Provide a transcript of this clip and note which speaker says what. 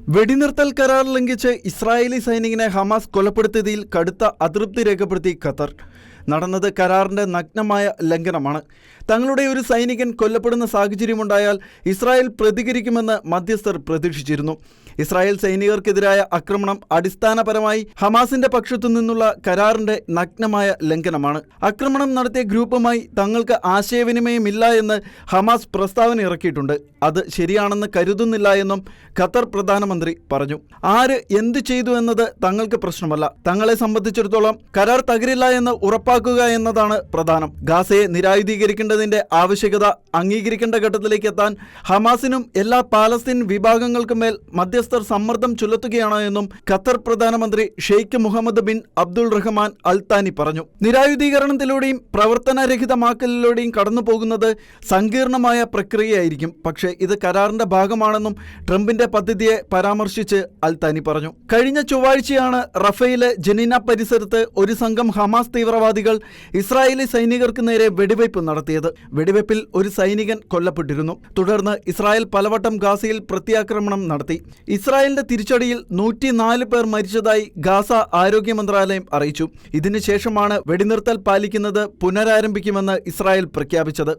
Speaker 1: വെടിനിർത്തൽ കരാർ ലംഘിച്ച് ഇസ്രായേലി സൈനികനെ ഹമാസ് കൊലപ്പെടുത്തിയതിൽ കടുത്ത അതൃപ്തി രേഖപ്പെടുത്തി ഖത്തർ. നടന്നത് കരാറിന്റെ നഗ്നമായ ലംഘനമാണ്. തങ്ങളുടെ ഒരു സൈനികൻ കൊല്ലപ്പെടുന്ന സാഹചര്യമുണ്ടായാൽ ഇസ്രായേൽ പ്രതികരിക്കുമെന്ന് മധ്യസ്ഥർ പ്രതീക്ഷിച്ചിരുന്നു. ഇസ്രായേൽ സൈനികർക്കെതിരായ ആക്രമണം അടിസ്ഥാനപരമായി ഹമാസിന്റെ പക്ഷത്തു നിന്നുള്ള കരാറിന്റെ നഗ്നമായ ലംഘനമാണ്. ആക്രമണം നടത്തിയ ഗ്രൂപ്പുമായി തങ്ങൾക്ക് ആശയവിനിമയമില്ല എന്ന് ഹമാസ് പ്രസ്താവന ഇറക്കിയിട്ടുണ്ട്. അത് ശരിയാണെന്ന് കരുതുന്നില്ല എന്നും ഖത്തർ പ്രധാനമന്ത്രി പറഞ്ഞു. ആര് എന്ത് ചെയ്തു എന്നത് തങ്ങൾക്ക് പ്രശ്നമല്ല. തങ്ങളെ സംബന്ധിച്ചിടത്തോളം കരാർ തകരില്ല എന്ന് ഉറപ്പാക്കുക എന്നതാണ് പ്രധാനം. ഗാസയെ നിരായുധീകരിക്കേണ്ടതിന്റെ ആവശ്യകത അംഗീകരിക്കേണ്ട ഘട്ടത്തിലേക്ക് എത്താൻ ഹമാസിനും എല്ലാ പാലസ്തീൻ വിഭാഗങ്ങൾക്കും മേൽ മധ്യസ്ഥർ സമ്മർദ്ദം ചുലത്തുകയാണ് എന്നും ഖത്തർ പ്രധാനമന്ത്രി ഷെയ്ഖ് മുഹമ്മദ് ബിൻ അബ്ദുൾ റഹ്മാൻ അൽ താനി പറഞ്ഞു. നിരായുധീകരണത്തിലൂടെയും പ്രവർത്തനരഹിതമാക്കലിലൂടെയും കടന്നു പോകുന്നത് സങ്കീർണമായ പ്രക്രിയയായിരിക്കും. പക്ഷേ ഇത് കരാറിന്റെ ഭാഗമാണെന്നും ട്രംപിന്റെ പദ്ധതിയെ പരാമർശിച്ച് അൽ താനി പറഞ്ഞു. കഴിഞ്ഞ ചൊവ്വാഴ്ചയാണ് റഫയിലെ ജനീന പരിസരത്ത് ഒരു സംഘം ഹമാസ് തീവ്രവാദികൾ ഇസ്രായേലി സൈനികർക്ക് നേരെ വെടിവയ്പ് നടത്തിയത്. വെടിവയ്പിൽ ഒരു സൈനികൻ കൊല്ലപ്പെട്ടിരുന്നു. തുടർന്ന് ഇസ്രായേൽ പലവട്ടം ഗാസയിൽ പ്രത്യാക്രമണം നടത്തി. ഇസ്രായേലിന്റെ തിരിച്ചടിയിൽ 104 പേർ മരിച്ചതായി ഗാസ ആരോഗ്യ മന്ത്രാലയം അറിയിച്ചു. ഇതിനുശേഷമാണ് വെടിനിർത്തൽ പാലിക്കുന്നത് പുനരാരംഭിക്കുമെന്ന് ഇസ്രായേൽ പ്രഖ്യാപിച്ചത്.